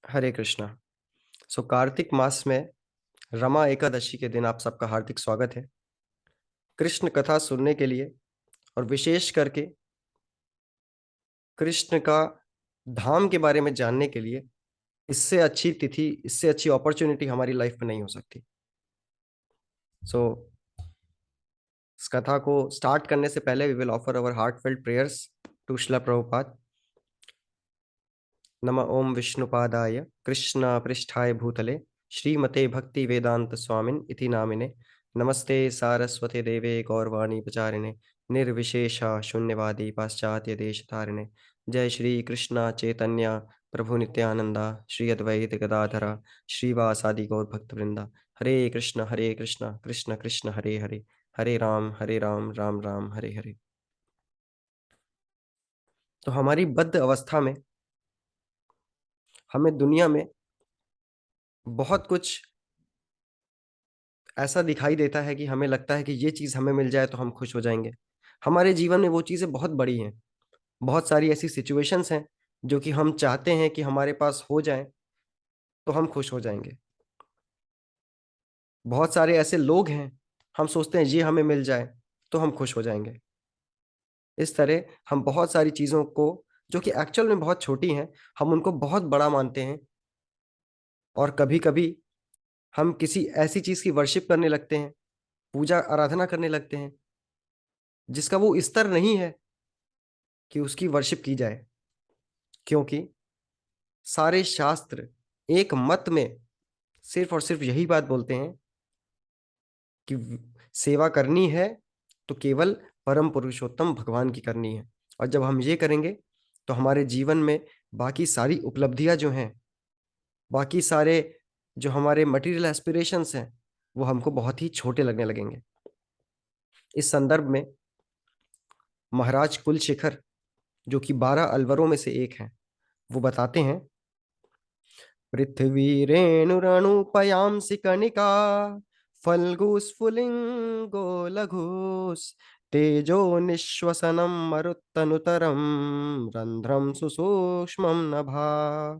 हरे कृष्णा। कार्तिक मास में रमा एकादशी के दिन आप सबका हार्दिक स्वागत है कृष्ण कथा सुनने के लिए। और विशेष करके कृष्ण का धाम के बारे में जानने के लिए इससे अच्छी तिथि, इससे अच्छी अपॉर्चुनिटी हमारी लाइफ में नहीं हो सकती। सो इस कथा को स्टार्ट करने से पहले we will offer our heartfelt prayers to Srila Prabhupada. नमः ओम विष्णुपादाय कृष्ण पृष्ठाय भूतले श्रीमते भक्ति वेदांत स्वामिन इति नामिने। नमस्ते सारस्वते देवे गौरवाणी प्रचारिणे निर्विशेषा शून्यवादी पाश्चात्य देश तारिणे। जय श्री कृष्ण चैतन्य प्रभु नित्यानंदा श्री अद्वैत गदाधरा श्रीवासादि गौर भक्त वृंदा। हरे कृष्ण कृष्ण कृष्ण हरे हरे, हरे राम राम राम हरे हरे। तो हमारी बद्ध अवस्था में हमें दुनिया में बहुत कुछ ऐसा दिखाई देता है कि हमें लगता है कि ये चीज़ हमें मिल जाए तो हम खुश हो जाएंगे। हमारे जीवन में वो चीज़ें बहुत बड़ी हैं। बहुत सारी ऐसी सिचुएशंस हैं जो कि हम चाहते हैं कि हमारे पास हो जाएं तो हम खुश हो जाएंगे। बहुत सारे ऐसे लोग हैं, हम सोचते हैं ये हमें मिल जाए तो हम खुश हो जाएंगे। इस तरह हम बहुत सारी चीज़ों को जो कि एक्चुअल में बहुत छोटी हैं, हम उनको बहुत बड़ा मानते हैं। और कभी कभी हम किसी ऐसी चीज़ की वर्शिप करने लगते हैं, पूजा आराधना करने लगते हैं जिसका वो स्तर नहीं है कि उसकी वर्शिप की जाए। क्योंकि सारे शास्त्र एक मत में सिर्फ और सिर्फ यही बात बोलते हैं कि सेवा करनी है तो केवल परम पुरुषोत्तम भगवान की करनी है। और जब हम ये करेंगे तो हमारे जीवन में बाकी सारी उपलब्धियां जो हैं, बाकी सारे जो हमारे मटेरियल एस्पिरेशंस हैं, वो हमको बहुत ही छोटे लगने लगेंगे। इस संदर्भ में महाराज कुलशेखर, जो कि 12 अलवरों में से एक हैं, वो बताते हैं, पृथ्वी रेणुरणुपयांसि कणिका फल्गुस्फुलिंगो लघुस् तेजो निश्वसनं मरुत्तनुतरं रंध्रं सुसूक्ष्मं नभा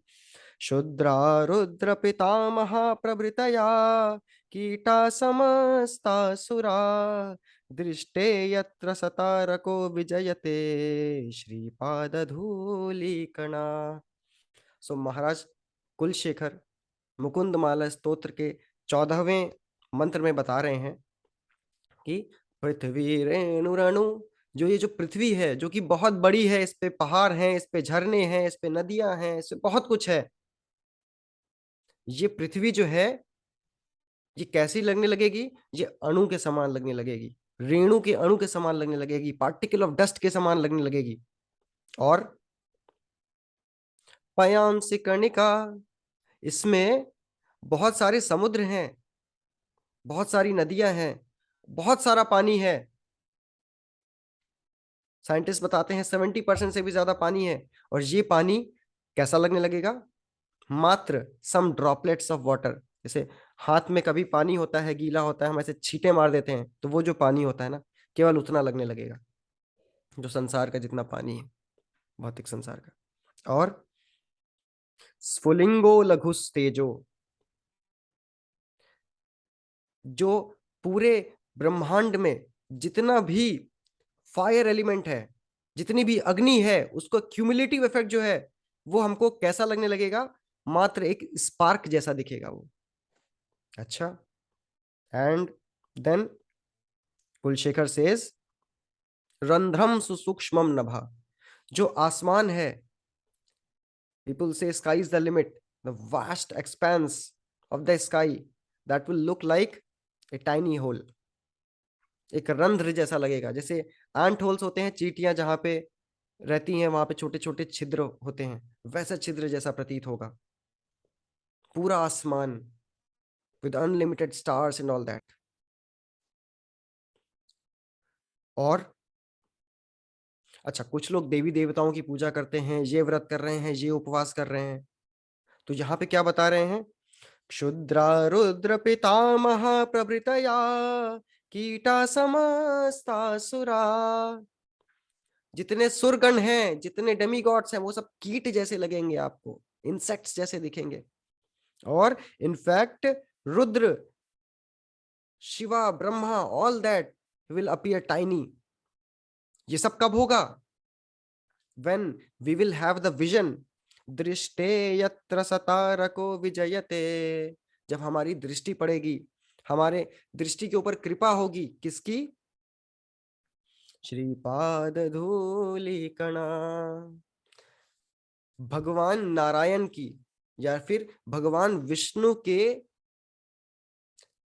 शुद्रा रुद्र पितामहा प्रभृतया कीटा समस्ता सुरा दृष्टे यत्र सतारको विजयते श्रीपाद धूलिकणा। सो महाराज कुलशेखर मुकुंदमाला स्तोत्र के 14वें मंत्र में बता रहे हैं कि पृथ्वी रेणु रणु, जो पृथ्वी है जो कि बहुत बड़ी है, इस पे पहाड़ हैं, इस पे झरने हैं, इस पे नदियां हैं, इस पे बहुत कुछ है। ये पृथ्वी जो है ये कैसी लगने लगेगी? ये अणु के समान लगने लगेगी, रेणु के अणु के समान लगने लगेगी, पार्टिकल ऑफ डस्ट के समान लगने लगेगी। और पयांसी कर्णिका, इसमें बहुत सारे समुद्र हैं, बहुत सारी नदियां हैं, बहुत सारा पानी है। साइंटिस्ट बताते हैं 70% से भी ज्यादा पानी है। और ये पानी कैसा लगने लगेगा? मात्र सम ड्रॉपलेट्स ऑफ वाटर। जैसे हाथ में कभी पानी होता है, गीला होता है, हम ऐसे छींटे मार देते हैं तो वो जो पानी होता है ना, केवल उतना लगने लगेगा जो संसार का जितना पानी है, भौतिक संसार का। और स्फुलिंगो लघुस तेजो, जो पूरे ब्रह्मांड में जितना भी फायर एलिमेंट है, जितनी भी अग्नि है, उसको क्यूमुलेटिव इफेक्ट जो है वो हमको कैसा लगने लगेगा? मात्र एक स्पार्क जैसा दिखेगा वो। अच्छा, एंड देन कुलशेखर सेज रंध्रम सुसूक्ष्मम नभा, जो आसमान है, people say sky is the limit, the vast expanse of the sky that will look like a tiny hole, एक रंध्र जैसा लगेगा। जैसे एंट होल्स होते हैं, चींटियां जहां पे रहती हैं वहां पे छोटे छोटे छिद्र होते हैं, वैसा छिद्र जैसा प्रतीत होगा पूरा आसमान, with unlimited stars and all that. और अच्छा, कुछ लोग देवी देवताओं की पूजा करते हैं, ये व्रत कर रहे हैं, ये उपवास कर रहे हैं, तो यहाँ पे क्या बता रहे हैं? क्षुद्रा रुद्र पितामह प्रभृतया कीटा समस्ता सुरा, जितने सुरगण हैं, जितने डेमी गॉड्स हैं, वो सब कीट जैसे लगेंगे आपको। इंसेक्ट्स जैसे दिखेंगे। और in fact Rudra, Shiva, Brahma, all that will appear tiny. ये सब कब होगा? when we will have the vision, दृष्टे यत्र सतारको विजयते, जब हमारी दृष्टि पड़ेगी, हमारे दृष्टि के ऊपर कृपा होगी, किसकी? श्रीपाद धूलि कणा, भगवान नारायण की, या फिर भगवान विष्णु के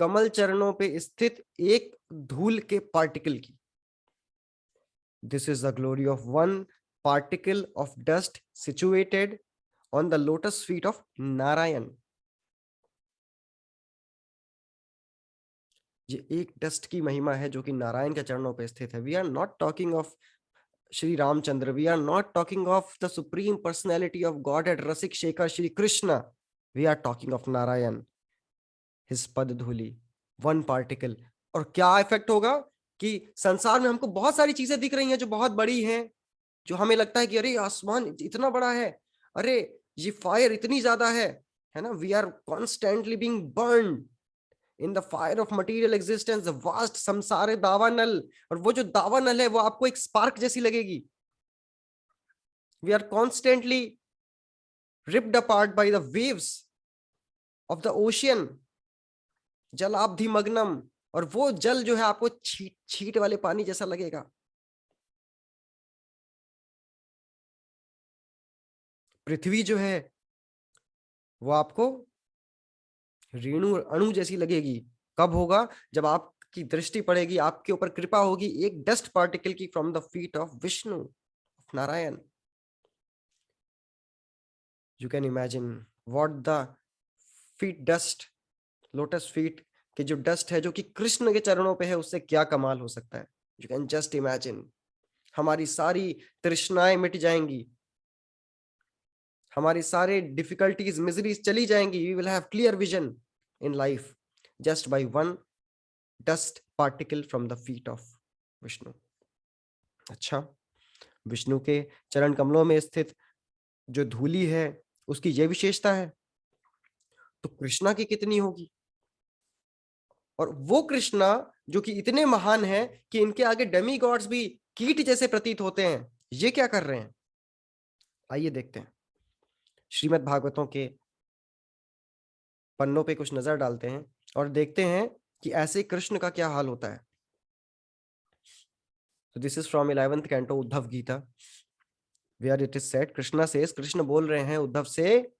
कमल चरणों पे स्थित एक धूल के पार्टिकल की। This is the glory of one particle of dust situated on the lotus feet of Narayan. ये एक डस्ट की महिमा है जो कि नारायण के चरणों पर स्थित है। We are not talking of Shri Ramachandra, we are not talking of the supreme personality of God at Rasik Shekhar Shri Krishna, we are talking of Narayan, his पद धूलि, वन पार्टिकल। और क्या इफेक्ट होगा कि संसार में हमको बहुत सारी चीजें दिख रही हैं जो बहुत बड़ी हैं, जो हमें लगता है कि अरे आसमान इतना बड़ा है, अरे ये फायर इतनी ज्यादा है ना। We are constantly being burned in the fire of material existence, the vast संसार दावानल। और वो जो दावानल है वो आपको एक स्पार्क जैसी लगेगी। We are constantly ripped apart by the waves of the ocean, जलाब्धि मग्नम। और वो जल जो है आपको छीट वाले पानी जैसा लगेगा। पृथ्वी जो है वो आपको रेणु अणु जैसी लगेगी। कब होगा? जब आपकी दृष्टि पड़ेगी, आपके ऊपर कृपा होगी एक डस्ट पार्टिकल की from the feet of Vishnu, of Narayan. You can imagine what the feet dust, lotus feet के जो डस्ट है जो कि कृष्ण के चरणों पे है, उससे क्या कमाल हो सकता है। You can just imagine. हमारी सारी तृष्णाएं मिट जाएंगी, हमारी सारे डिफिकल्टीज, मिजरीज चली जाएंगी। We will have clear vision in life just by one dust particle from the feet of Vishnu. अच्छा, विष्णु के चरण कमलों में स्थित जो धूली है उसकी यह विशेषता है, तो कृष्णा की कितनी होगी। और वो कृष्णा जो कि इतने महान है कि इनके आगे डेमी गॉड्स भी कीट जैसे प्रतीत होते हैं, ये क्या कर रहे हैं? आइए देखते हैं। श्रीमद् भागवतों के पन्नों पे कुछ नजर डालते हैं और देखते हैं कि ऐसे कृष्ण का क्या हाल होता है। So this is from 11th canto Uddhav Gita, where it is said, Krishna says, Krishna बोल रहे हैं उद्धव से,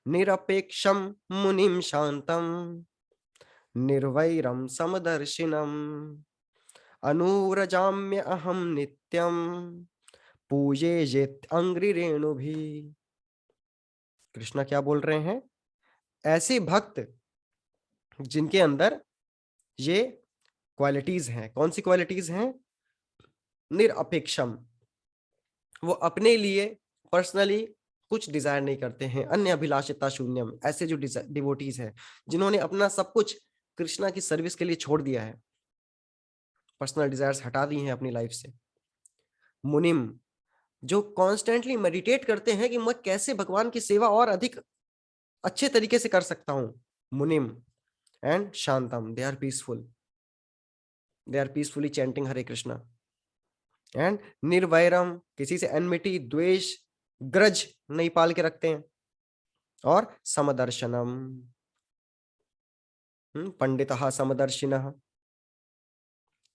निरपेक्षम मुनिम शांतम निर्वैरम समदर्शिनम अनुव्रजाम्य अहम नित्यम पूजे जेत अंग्रि रेणु भी। कृष्णा क्या बोल रहे हैं? ऐसे भक्त जिनके अंदर ये क्वालिटीज हैं। कौन सी क्वालिटीज हैं? निरपेक्षम, वो अपने लिए पर्सनली कुछ डिजायर नहीं करते हैं। अन्य अभिलाषिता शून्यम, ऐसे जो डिवोटीज हैं जिन्होंने अपना सब कुछ कृष्णा की सर्विस के लिए छोड़ दिया है, पर्सनल डिजायर्स हटा दी हैं अपनी लाइफ से। मुनिम, जो कॉन्स्टेंटली मेडिटेट करते हैं कि मैं कैसे भगवान की सेवा और अधिक अच्छे तरीके से कर सकता हूं। मुनिम। एंड शांतम, they are peaceful, they are peacefully chanting Hare Krishna. And निर्वैरम, किसी से एनमिटी, द्वेष, ग्रज नहीं पाल के रखते हैं। और समदर्शनम, पंडितः समदर्शिनः,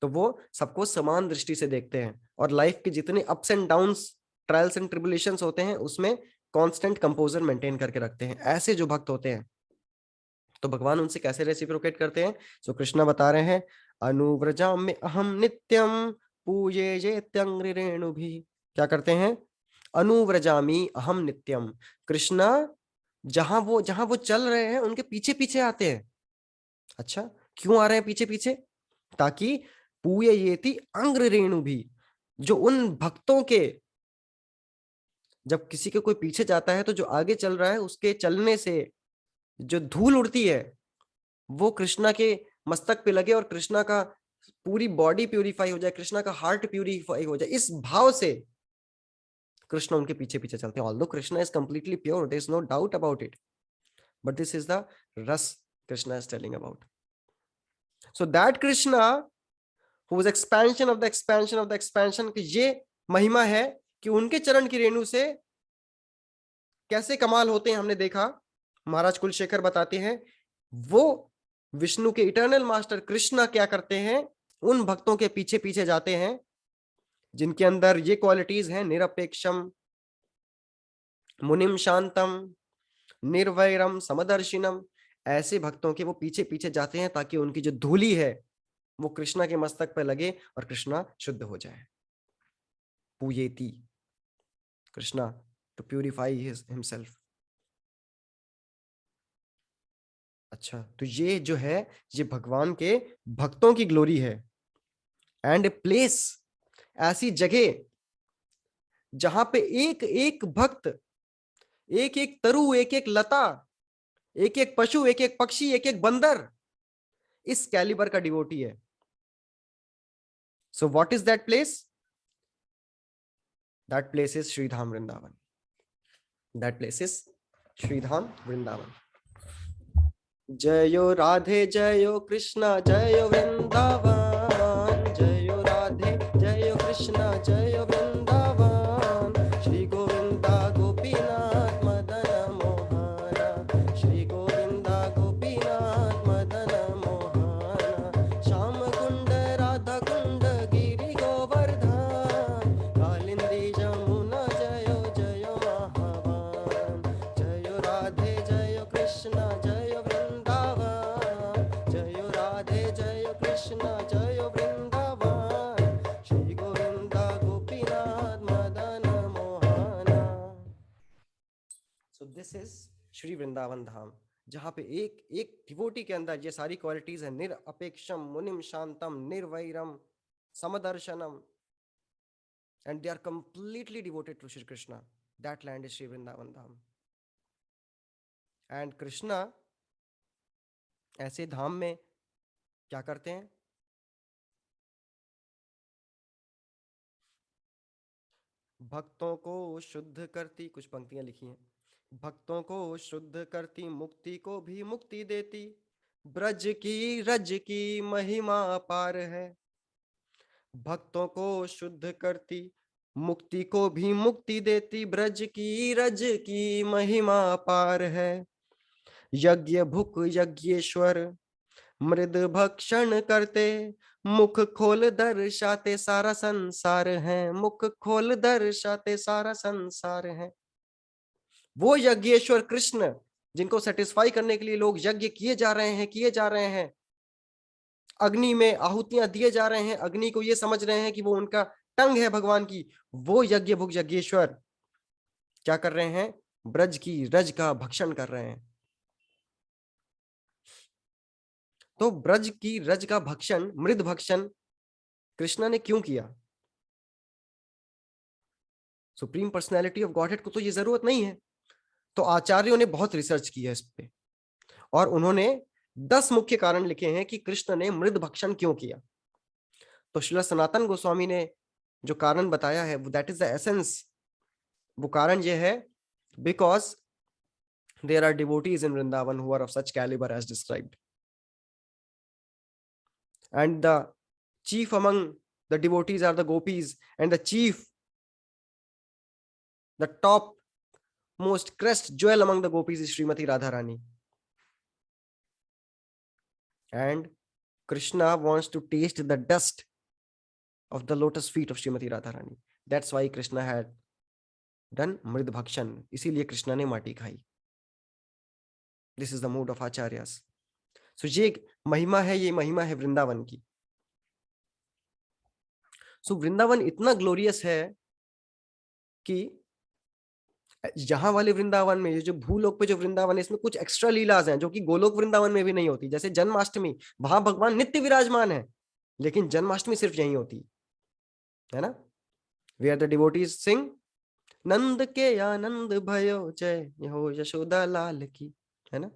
तो वो सबको समान दृष्टि से देखते हैं और लाइफ के जितने ups and downs, trials and tribulations होते हैं उसमें कांस्टेंट कंपोजर मेंटेन करके रखते हैं। ऐसे जो भक्त होते हैं तो भगवान उनसे कैसे रेसिप्रोकेट करते हैं? तो कृष्णा बता रहे हैं, अनुव्रजाम में अहम नित्यम पूजे जे त्यंग्रि रेणु भी। क्या करते हैं? अनुव्रजामी अहम नित्यम, कृष्णा जहां वो चल रहे हैं उनके पीछे पीछे आते हैं। अच्छा, क्यों आ रहे हैं पीछे पीछे? ताकि पूययेति अंग्र रेणु भी, जो उन भक्तों के, जब किसी के कोई पीछे जाता है तो जो आगे चल रहा है उसके चलने से जो धूल उड़ती है वो कृष्णा के मस्तक पे लगे और कृष्णा का पूरी बॉडी प्यूरिफाई हो जाए, कृष्णा का हार्ट प्यूरिफाई हो जाए। इस भाव से कृष्ण उनके पीछे पीछे चलते हैं। Although Krishna is completely pure, there is no doubt about it, but this is the rasa Krishna is telling about. So that Krishna who was expansion of the expansion of the expansion, कि ये महिमा है कि उनके चरण की रेणु से कैसे कमाल होते हैं हमने देखा. महाराज कुलशेखर बताते हैं वो विष्णु के इटर्नल मास्टर कृष्णा क्या करते हैं, उन भक्तों के पीछे पीछे जाते हैं जिनके अंदर ये क्वालिटीज हैं, निरपेक्षम, मुनिम शांतम, निर्वैरम, समदर्शिनम. ऐसे भक्तों के वो पीछे पीछे जाते हैं ताकि उनकी जो धूली है वो कृष्णा के मस्तक पर लगे और कृष्णा शुद्ध हो जाए. पूयेति कृष्णा टू प्यूरिफाई हिमसेल्फ. अच्छा, तो ये जो है ये भगवान के भक्तों की ग्लोरी है. एंड ए प्लेस, ऐसी जगह जहां पे एक एक भक्त, एक एक तरु, एक एक लता, एक एक पशु, एक एक पक्षी, एक एक बंदर इस कैलिबर का डिवोटी है. So what is that place? That place is Shridham Vrindavan. That place is Shridham Vrindavan. जयो राधे जयो कृष्णा जयो वृंदावन, जयो राधे जयो कृष्णा जयो वृंदावन. श्री गोविंदा गोपीनाथ मदन मोहना, श्री गोविंदा गोपीनाथ मदन मोहना. श्याम कुंड राधा कुंड गिरि गोवर्धन, कालिंदी जमुना जयो जयो महावन. जयो राधे जयो कृष्णा जयो वृंदावन, जयो राधे जयो कृष्णा जयो Vrindavan. Shri Govinda Gopinath Madan Mohana. So this is Shri Vrindavan Dham, जहां पे एक एक डिवोटी के अंदर ये सारी क्वालिटीज है. निरपेक्षम, मुनिम शांतम, निर्वैरम, समदर्शनम, and they are completely devoted to Shri Krishna. That land is Shri Vrindavan Dham. And Krishna ऐसे धाम में क्या करते हैं? भक्तों को शुद्ध करती, कुछ पंक्तियां लिखी हैं. भक्तों को शुद्ध करती, मुक्ति को भी मुक्ति देती, ब्रज की रज की महिमा अपार है. भक्तों को शुद्ध करती, मुक्ति को भी मुक्ति देती, ब्रज की रज की महिमा अपार है. यज्ञ भुक यज्ञेश्वर मृद भक्षण करते, मुख खोल दर्शाते सारा संसार है. मुख खोल दर्शाते सारा संसार है. वो यज्ञेश्वर कृष्ण जिनको सेटिस्फाई करने के लिए लोग यज्ञ किए जा रहे हैं, किए जा रहे हैं, अग्नि में आहुतियां दिए जा रहे हैं, अग्नि को ये समझ रहे हैं कि वो उनका टंग है भगवान की. वो यज्ञ भुक यज्ञेश्वर क्या कर रहे हैं? ब्रज की रज का भक्षण कर रहे हैं. तो ब्रज की रज का भक्षण, मृद भक्षण कृष्णा ने क्यों किया? सुप्रीम पर्सनैलिटी ऑफ गॉडहेड को तो ये जरूरत नहीं है. तो आचार्यों ने बहुत रिसर्च की है इस पे और उन्होंने 10 मुख्य कारण लिखे हैं कि कृष्ण ने मृद भक्षण क्यों किया. तो श्रील सनातन गोस्वामी ने जो कारण बताया है, दैट इज द एसेंस. वो कारण ये है, because there are devotees in Vrindavan who are of such calibre as described, and the chief among the devotees are the gopis, and the chief, the top most crest jewel among the gopis is Srimati Radharani. And Krishna wants to taste the dust of the lotus feet of Srimati Radharani. That's why Krishna had done mrid bhakshan. इसीलिए कृष्णा ने माटी खाई. This is the mood of acharyas. So ये महिमा है, ये महिमा है वृंदावन की. सो वृंदावन इतना ग्लोरियस है कि यहाँ वाले वृंदावन में, ये जो भूलोक पे जो वृंदावन है, इसमें कुछ एक्स्ट्रा लीलाज हैं जो कि गोलोक वृंदावन में भी नहीं होती. जैसे जन्माष्टमी, वहां भगवान नित्य विराजमान है, लेकिन जन्माष्टमी सिर्फ यहीं होती है ना. वेयर द डिवोटीज सिंग नंद के आनंद भयो जय हो यशोदा लाल की, है ना.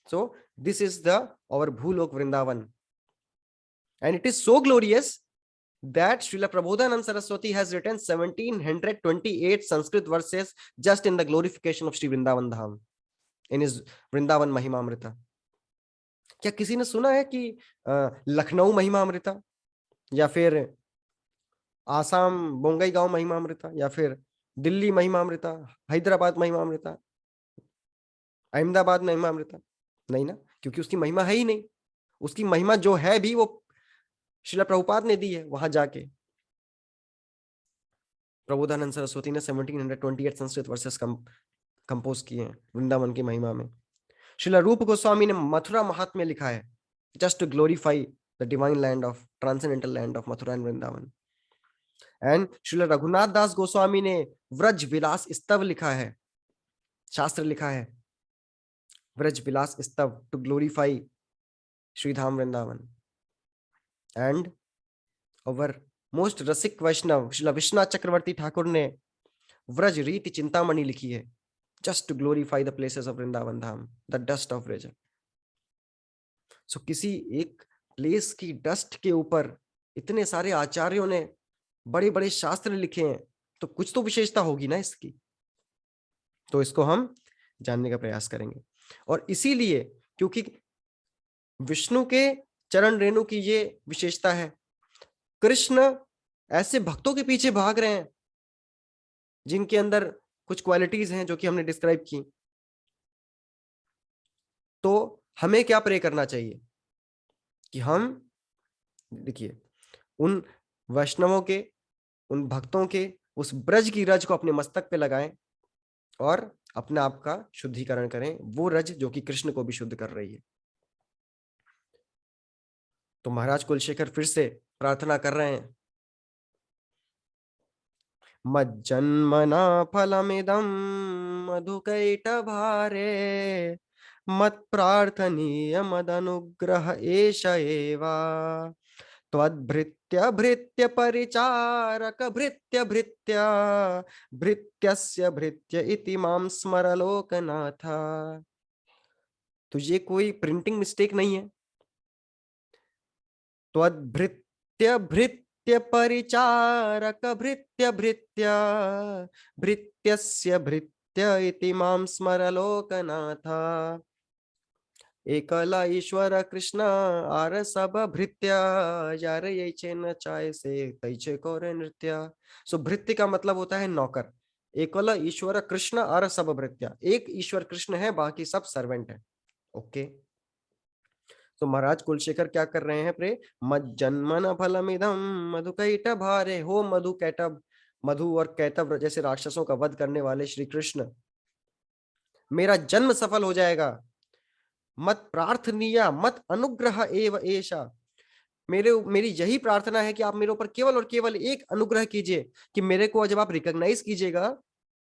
So this is the our Bhulok Vrindavan, and it is so glorious that Srila Prabodhanand Saraswati has written 1728 Sanskrit verses just in the glorification of Sri Vrindavan Dham in his Vrindavan Mahimamrita. क्या किसी ने सुना है कि लखनऊ महिमामृता या फिर आसाम बोंगई गांव महिमामृता या फिर दिल्ली महिमामृता, हैदराबाद महिमामृता, अहमदाबाद महिमामृता? नहीं ना, क्योंकि उसकी महिमा है ही नहीं। उसकी महिमा जो है भी वो श्रील प्रभुपाद ने दी है वहां जाके। प्रबोधानंद सरस्वती ने 1728 संस्कृत वर्सेस कंपोज किए हैं वृंदावन की महिमा में। श्रील रूप गोस्वामी ने मथुरा महात्म्य लिखा है just to glorify the divine land of transcendental land of Mathura and Vrindavan. And Srila Raghunath Das Goswami ने व्रज विलास स्तव लिखा है, शास्त्र लिखा है Vraj Vilas Stava to glorify Shridham Vrindavan. And over most rasik Vaishnav Srila Vishwanath Chakravarti Thakur ने व्रज रीति चिंतामणि लिखी है just to glorify the places of Vrindavan Dham, the dust of Vraj. So किसी एक प्लेस की डस्ट के ऊपर इतने सारे आचार्यों ने बड़े बड़े शास्त्र लिखे हैं, तो कुछ तो विशेषता होगी ना इसकी। तो इसको हम जानने का प्रयास करेंगे। और इसीलिए क्योंकि विष्णु के चरण रेणु की ये विशेषता है, कृष्ण ऐसे भक्तों के पीछे भाग रहे हैं जिनके अंदर कुछ क्वालिटीज हैं जो कि हमने डिस्क्राइब की। तो हमें क्या प्रे करना चाहिए कि हम देखिए उन वैष्णवों के, उन भक्तों के उस ब्रज की रज को अपने मस्तक पे लगाएं और अपने आप का शुद्धिकरण करें, वो रज जो कि कृष्ण को भी शुद्ध कर रही है। तो महाराज कुलशेखर फिर से प्रार्थना कर रहे हैं, मज्जन्मना फलमिदं मधुकैटभारे मत्प्रार्थनीय मदनुग्रह एष एव त्वद्भृत्य भृत्य परिचारक भृत्य भृत्य भृत्यस्य भृत्य इति मां स्मर लोकनाथ। तुझे कोई प्रिंटिंग मिस्टेक नहीं है? त्वद्भृत्य भृत्य परिचारक भृत्य भृत्य भृत्यस्य भृत्य इति मां स्मर लोकनाथ। एकला ईश्वर कृष्ण आर सब भृत्य यार ये न चाहे से तैचे कोरे नृत्य। सो भृत्य का मतलब होता है नौकर। एकला ईश्वर कृष्ण आर सब भृत्य, एक ईश्वर कृष्ण है, बाकी सब सर्वेंट है। ओके, तो महाराज कुलशेखर क्या कर रहे हैं प्रे, मज्जन्मन फलमिदं मधुकैटभ भारे। हो मधु कैटभ, मधु और कैटभ जैसे राक्षसों का वध करने वाले श्री कृष्ण, मेरा जन्म सफल हो जाएगा। मत प्रार्थनीय मत अनुग्रह एव एषा, मेरी यही प्रार्थना है कि आप मेरे ऊपर केवल और केवल एक अनुग्रह कीजिए कि मेरे को जब आप रिकॉग्नाइज कीजिएगा,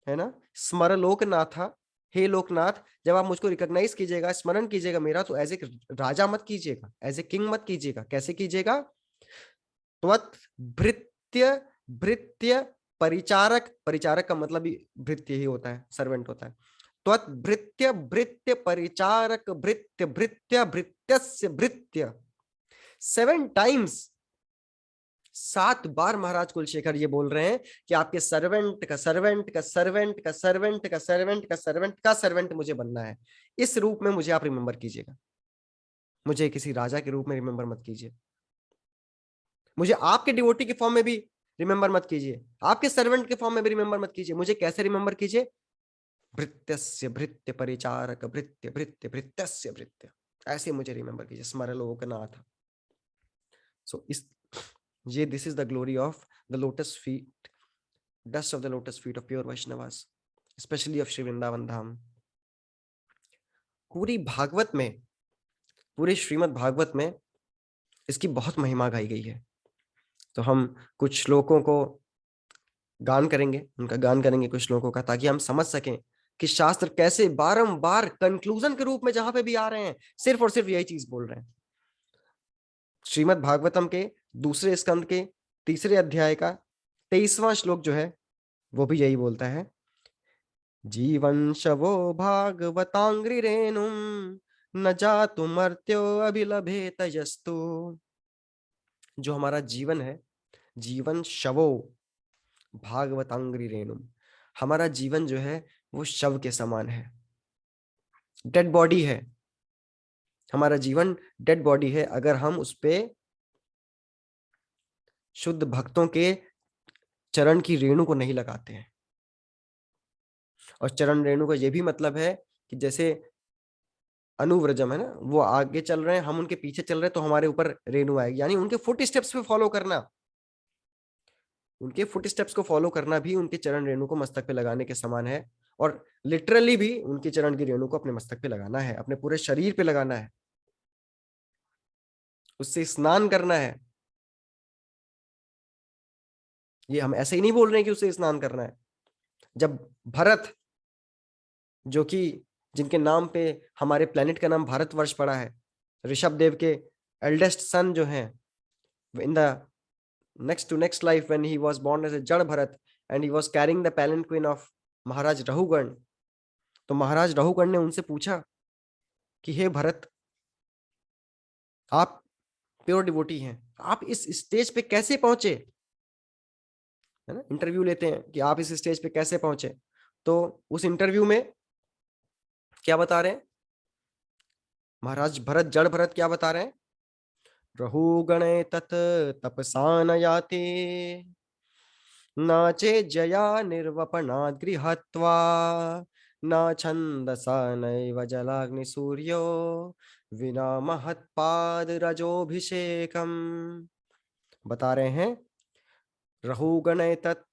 है ना, स्मर लोकनाथ, हे लोकनाथ, जब आप मुझको रिकॉग्नाइज कीजिएगा, स्मरण कीजिएगा मेरा, तो एज ए राजा मत कीजिएगा, एज ए किंग मत कीजिएगा। कैसे कीजिएगा? त्वत् भृत्य भृत्य परिचारक, परिचारक का मतलब भी भृत्य ही होता है, सर्वेंट होता है। त्वत् भृत्य भृत्य परिचारक भृत्य भृत्य भृत्यस्य भृत्य। 7 टाइम्स, 7 बार महाराज कुलशेखर ये बोल रहे हैं कि आपके सर्वेंट का सर्वेंट का सर्वेंट का सर्वेंट का सर्वेंट का सर्वेंट का सर्वेंट मुझे बनना है। इस रूप में मुझे आप रिमेंबर कीजिएगा, मुझे किसी राजा के रूप में रिमेंबर मत कीजिए, मुझे आपके डिवोटी के फॉर्म में भी रिमेंबर मत कीजिए, आपके सर्वेंट के फॉर्म में भी रिमेंबर मत कीजिए। मुझे कैसे रिमेंबर कीजिए? भृत्यस्य भृत्य परिचारक भृत्य भृत्य भृत्यस्य भृत्य, ऐसे मुझे रिमेंबर कीजिए, स्मर लोकनाथ। सो इस ये this is the glory of the lotus feet, dust of the lotus feet of pure Vaishnavas, especially of Shri Vrindavan Dham. पूरी भागवत में, पूरे श्रीमद् भागवत में इसकी बहुत महिमा गाई गई है। तो हम कुछ श्लोकों को गान करेंगे, उनका गान करेंगे कुछ श्लोकों का, ताकि हम समझ सकें कि शास्त्र कैसे बारंबार कंक्लूजन के रूप में जहां पे भी आ रहे हैं सिर्फ और सिर्फ यही चीज बोल रहे हैं। श्रीमद् भागवतम के दूसरे स्कंद के 3 अध्याय का 23वां श्लोक जो है वो भी यही बोलता है, जीवन शवो भागवतांग्रि रेणुम न जातु मर्त्यो अभिलभेत यस्तु। जो हमारा जीवन है जीवन शवो भागवतांग्रि रेणुम। हमारा जीवन जो है वो शव के समान है, डेड बॉडी है। हमारा जीवन डेड बॉडी है अगर हम उस पे शुद्ध भक्तों के चरण की रेणु को नहीं लगाते हैं। और चरण रेणु का ये भी मतलब है कि जैसे अनुव्रजम है ना, वो आगे चल रहे हैं, हम उनके पीछे चल रहे हैं, तो हमारे ऊपर रेणु आएगी, यानी उनके फुट स्टेप्स पे फॉलो करना। उनके फुट स्टेप्स को फॉलो करना भी उनके चरण रेणु को मस्तक पे लगाने के समान है। और लिटरली भी उनके चरण की रेणु को अपने मस्तक पे लगाना है, अपने पूरे शरीर पे लगाना है, उससे स्नान करना है। ये हम ऐसे ही नहीं बोल रहे हैं कि उससे स्नान करना है। जब भरत, जो कि जिनके नाम पे हमारे प्लेनेट का नाम भारतवर्ष पड़ा है, ऋषभ देव के एल्डेस्ट सन जो हैं, in the next to next life when he was born as a Jad Bharat and he was carrying the palanquin of महाराज रहुगण, तो महाराज रहुगण ने उनसे पूछा कि हे भरत, आप प्योर डिवोटी हैं, आप इस स्टेज पे कैसे पहुंचे, है ना, इंटरव्यू लेते हैं कि आप इस स्टेज पे कैसे पहुंचे। तो उस इंटरव्यू में क्या बता रहे हैं महाराज भरत, जड़ भरत क्या बता रहे हैं, रहुगणे तत् तपसा न याति, न चेज्जया निर्वपनात् गृहत्वा, न छन्दसा नैव जलाग्निसूर्यो विना महत्पाद रजोभिषेकम। बता रहे हैं रहुगण तत्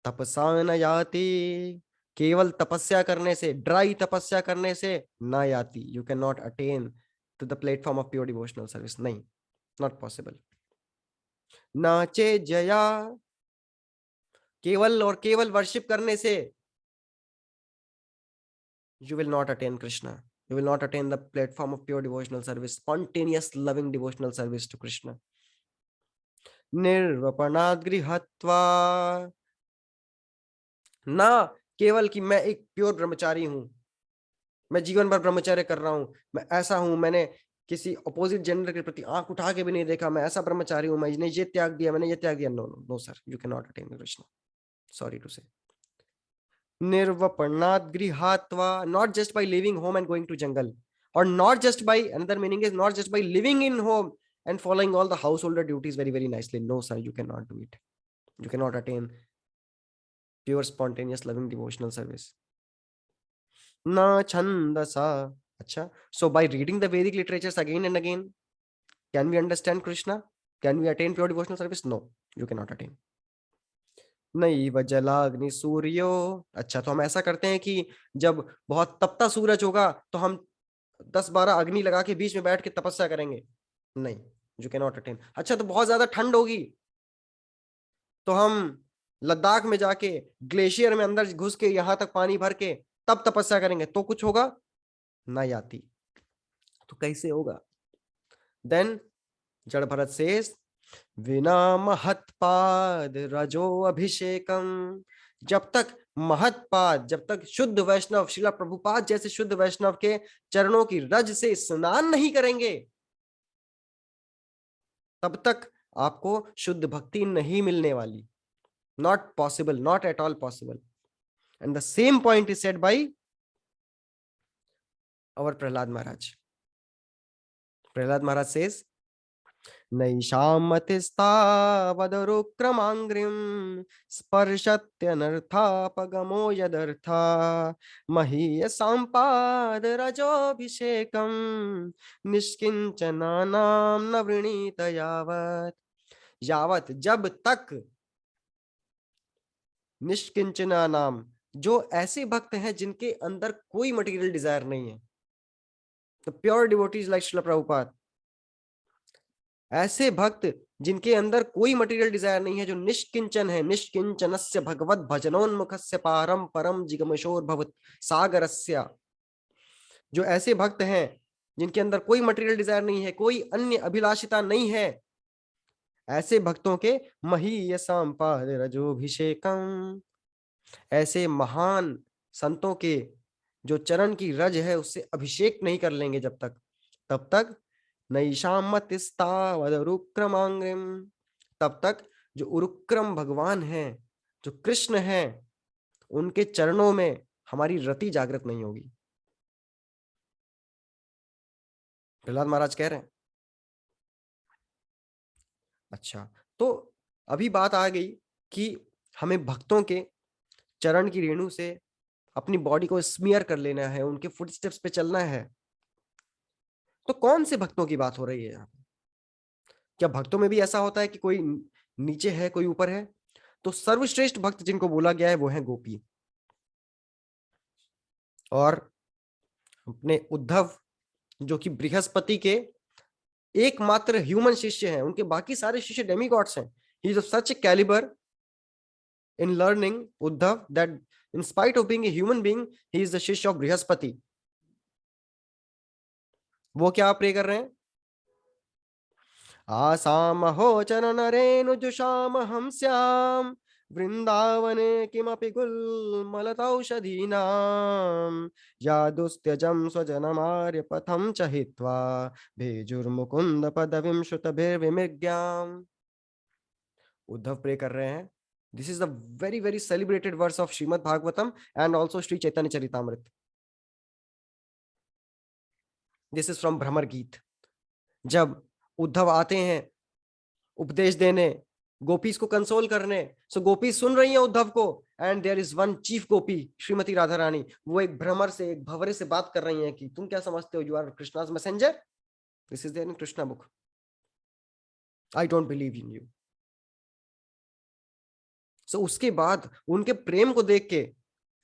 तपसा न याति, केवल तपस्या करने से, ड्राई तपस्या करने से न याति, you can not attain to the platform of pure devotional service, नहीं, नॉट पॉसिबल। न चेज्जया, केवल और केवल वर्शिप करने से you will not attain Krishna. You will not attain the platform of pure devotional service, spontaneous loving devotional service to Krishna. निर्वपनाद् गृहत्वा, ना केवल कि मैं एक प्योर ब्रह्मचारी हूं, मैं जीवन भर ब्रह्मचर्य कर रहा हूं, मैं ऐसा हूं, मैंने किसी अपोजिट जेंडर के प्रति आंख उठा के भी नहीं देखा, मैं ऐसा ब्रह्मचारी हूं, मैंने ये त्याग दिया, मैंने ये त्याग दिया, no no no sir, you can not attain Krishna, sorry to say. Nirvapanat grihatva, not just by leaving home and going to jungle, or not just by, another meaning is not just by living in home and following all the householder duties very very nicely. No sir, you cannot do it. You cannot attain pure spontaneous loving devotional service. Na chandasa. Acha. So by reading the Vedic literatures again and again, can we understand Krishna? Can we attain pure devotional service? No, you cannot attain. नहीं व जलाग्नि सूर्यो। अच्छा, तो हम ऐसा करते हैं कि जब बहुत तपता सूरज होगा तो हम 10-12 अग्नि लगा के बीच में बैठ के तपस्या करेंगे, नहीं, यू कैन नॉट अटेन। अच्छा, तो बहुत ज्यादा ठंड होगी तो हम लद्दाख में जाके ग्लेशियर में अंदर घुस के यहां तक पानी भर के तब तपस्या करेंगे तो कुछ होगा ना याति। तो कैसे होगा? देन जड़ भरत से विना महत्पाद रजो अभिषेकम, जब तक महत्पाद, जब तक शुद्ध वैष्णव श्रीला प्रभुपाद जैसे शुद्ध वैष्णव के चरणों की रज से स्नान नहीं करेंगे तब तक आपको शुद्ध भक्ति नहीं मिलने वाली। Not possible, not at all possible. And the same point is said by our Prahlad Maharaj. Prahlad Maharaj says नैषामतिस्तावदरुक्रमाङ्घ्रिं स्पर्शत्यनर्थापगमो यदर्था महीयसाम्पादरजोऽभिषेकं निष्किञ्चनानां न वृणीत यावत्। यावत, जब तक, निष्किंचना नाम, जो ऐसे भक्त हैं जिनके अंदर कोई मटेरियल डिजायर नहीं है, तो pure devotees like Srila Prabhupada, ऐसे भक्त जिनके अंदर कोई मटेरियल डिजायर नहीं है, जो निष्किंचन है, निष्किंचनस्य भगवत भजनोन्मुखस्य पारम परम जिगमशोर भवत सागरस्य, जो ऐसे भक्त हैं जिनके अंदर कोई मटेरियल डिजायर नहीं है, कोई अन्य अभिलाषिता नहीं है, ऐसे भक्तों के महीयसाम पाद रजोभिषेकम, ऐसे महान संतों के जो चरण की रज है उससे अभिषेक नहीं कर लेंगे जब तक, तब तक नैषामतिस्तावदरुक्रमांग्रिम, तब तक जो उरुक्रम भगवान हैं, जो कृष्ण हैं, उनके चरणों में हमारी रति जागृत नहीं होगी। प्रहलाद महाराज कह रहे हैं। अच्छा, तो अभी बात आ गई कि हमें भक्तों के चरण की रेणु से अपनी बॉडी को स्मियर कर लेना है, उनके फुटस्टेप्स पे चलना है। तो कौन से भक्तों की बात हो रही है यहाँ पे? क्या भक्तों में भी ऐसा होता है कि कोई नीचे है, कोई ऊपर है? तो सर्वश्रेष्ठ भक्त जिनको बोला गया है वो है गोपी। और अपने उद्धव, जो कि बृहस्पति के एकमात्र ह्यूमन शिष्य हैं, उनके बाकी सारे शिष्य डेमीगॉड्स हैं। He is of such a calibre in learning, Uddhava, that in spite of being a human being, he is the शिष्य ऑफ बृहस्पति। वो क्या प्रे कर रहे हैं? आसाम हो चरण रेणु जुषाम हम श्याम, वृंदावने किमपि गुल्मलतौषधीनां, या दुस्त्यजं स्वजनमार्य पथं च हित्वा, भेजुर्मुकुंद पदवीं श्रुतभिर्विमृग्याम्। उद्धव प्रे कर रहे हैं। This is the very very celebrated verse of Shrimad Bhagavatam and also Shri Chaitanya Charitamrita. This is from Bhramar Geet. जब उद्धव आते हैं उपदेश देने, गोपीज को कंसोल करने, सो गोपीज सुन रही हैं उद्धव को, and there is one chief gopi, Shrimati Radha Rani, वो एक भ्रमर से, एक भंवरे से बात कर रही हैं कि तुम क्या समझते हो, you are Krishna's messenger, this is there in Krishna book, I don't believe in you. So उसके बाद उनके प्रेम को देख के,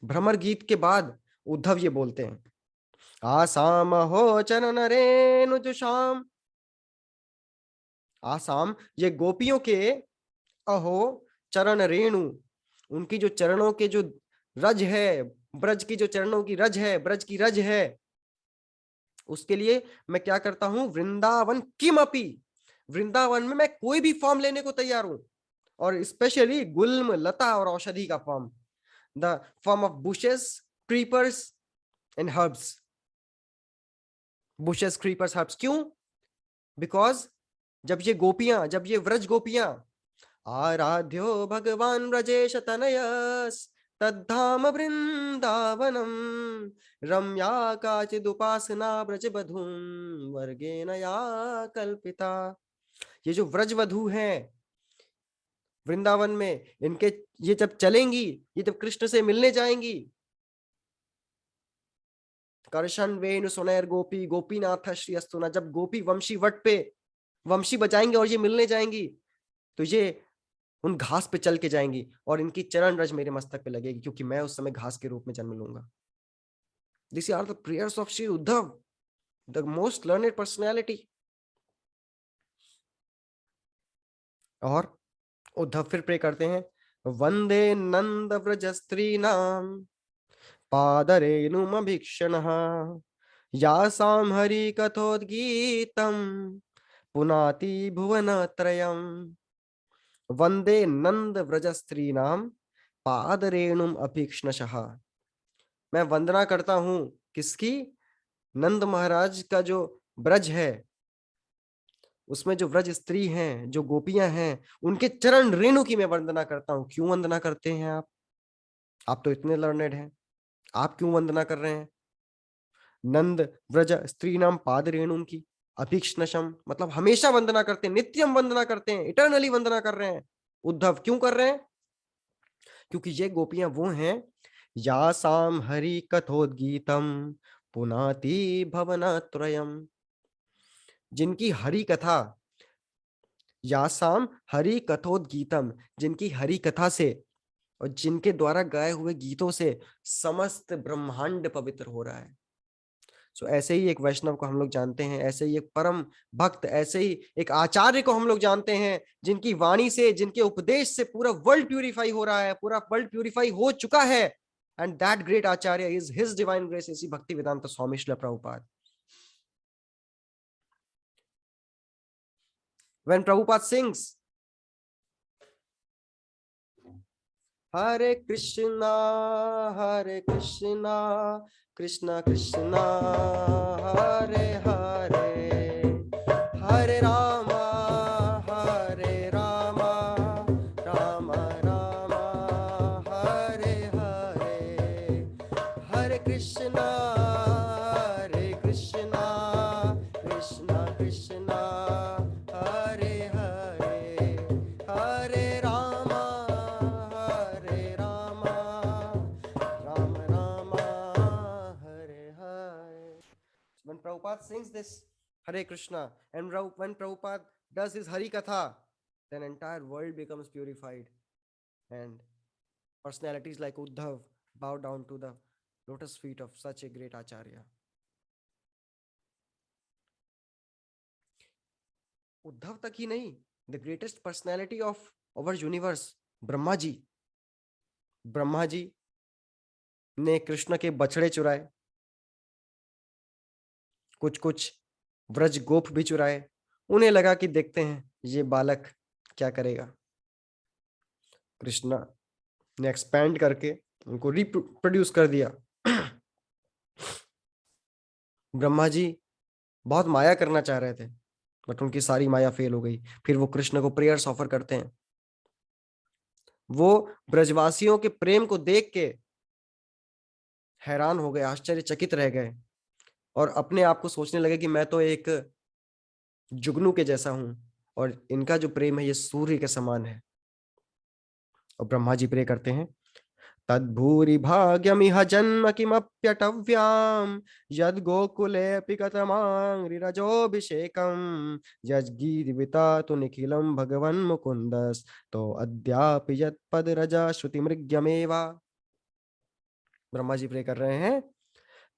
भ्रमर गीत के बाद उद्धव ये बोलते हैं, आसाम हो चरण रेणु जुषाम। आसाम, ये गोपियों के अहो चरण रेणु, उनकी जो चरणों के जो रज है, ब्रज की जो चरणों की रज है, ब्रज की रज है, उसके लिए मैं क्या करता हूं, वृंदावन किमपि, वृंदावन में मैं कोई भी फॉर्म लेने को तैयार हूं, और स्पेशली गुल्म, लता और औषधि का form, the form of bushes, creepers and herbs. Bushes, creepers, herbs, क्यों? बिकॉज जब ये गोपियां, जब ये व्रज गोपियां, आराध्यो भगवान व्रजेश तनयस, तद्धाम वृंदावनम, रम्या काचिदुपासना ब्रज बधूम वर्गेण या कल्पिता। ये जो व्रज वधू हैं वृंदावन में, इनके, ये जब चलेंगी, ये जब कृष्ण से मिलने जाएंगी, करशन वेणु सुनैर गोपी गोपीनाथ श्री अस्तुना, जब गोपी वंशी वट पे वंशी बजाएंगे और ये मिलने जाएंगी, तो ये उन घास पे चल के जाएंगी और इनकी चरण रज मेरे मस्तक पे लगेगी, क्योंकि मैं उस समय घास के रूप में जन्म लूंगा। This are the prayers of Shri Uddhava, the most learned personality. और उद्धव फिर प्रे करते हैं, वंदे नंद व्रज स्त्री नाम, पादरेणुमभीक्षणः, यासां हरि कथोद्गीतम, पुनाति भुवनत्रयम्। वंदे नंद व्रज स्त्री नाम, पादरेणुम अभीक्षणशः। मैं वंदना करता हूं किसकी? नंद महाराज का जो ब्रज है, उसमें जो व्रज स्त्री हैं, जो गोपियां हैं, उनके चरण रेणु की मैं वंदना करता हूं। क्यों वंदना करते हैं आप तो इतने लर्नेड हैं, आप क्यों वंदना कर रहे हैं? नंद व्रज स्त्री नाम पाद रेणु की, अभीक्षणशम मतलब हमेशा वंदना करते हैं, नित्यम वंदना करते हैं, इटर्नली वंदना कर रहे हैं। उद्धव क्यों कर रहे हैं? क्योंकि ये गोपियां वो हैं, यासाम हरि कथोद्गीतम, पुनाति भवनत्रयम्, जिनकी हरि कथा, यासाम हरि कथोद्गीतम, जिनकी हरि कथा से और जिनके द्वारा गाए हुए गीतों से समस्त ब्रह्मांड पवित्र हो रहा है। सो ऐसे ही एक वैष्णव को हम लोग जानते हैं, ऐसे ही एक परम भक्त, ऐसे ही एक आचार्य को हम लोग जानते हैं, जिनकी वाणी से, जिनके उपदेश से पूरा वर्ल्ड प्यूरिफाई हो रहा है, पूरा वर्ल्ड प्यूरिफाई हो चुका है। And that great Acharya is his divine grace, इसी भक्ति वेदांत स्वामी Srila Prabhupada. When Prabhupada sings, Hare Krishna, Hare Krishna, Krishna Krishna, Hare Hare, Hare Rama, Hare Rama, Hare Krishna Krishna Krishna Hare Hare Hare Rama Ram Rama Hare Hare. When Prabhupada sings this Hare Krishna and when Prabhupada does his Hari Katha, then entire world becomes purified and personalities like Uddhav bow down to the lotus feet of such a great Acharya. Uddhav तक ही नहीं, the greatest personality of our universe Brahma ji ने कृष्ण के बछड़े चुराए, कुछ कुछ व्रज गोप भी चुराए. उन्हें लगा कि देखते हैं ये बालक क्या करेगा. कृष्ण ने एक्सपैंड करके उनको रिप्रोड्यूस कर दिया. ब्रह्मा जी बहुत माया करना चाह रहे थे, बट उनकी सारी माया फेल हो गई. फिर वो कृष्ण को प्रेयर्स ऑफर करते हैं. वो ब्रजवासियों के प्रेम को देख के हैरान हो गए, आश्चर्यचकित रह गए और अपने आप को सोचने लगे कि मैं तो एक जुगनू के जैसा हूं और इनका जो प्रेम है ये सूर्य के समान है. और ब्रह्मा जी प्रे करते हैं, तद्भूरि भाग्यमिह जन्म किमप्यटव्याम यद गोकुलेऽपि कतमाङ्घ्रिरजोऽभिषेकम् यज्गीर्विता तु निखिलं भगवन् मुकुन्दस् तो अद्यापि यत्पद रजा श्रुति मृग्यमेवा. ब्रह्मा जी प्रे कर रहे हैं,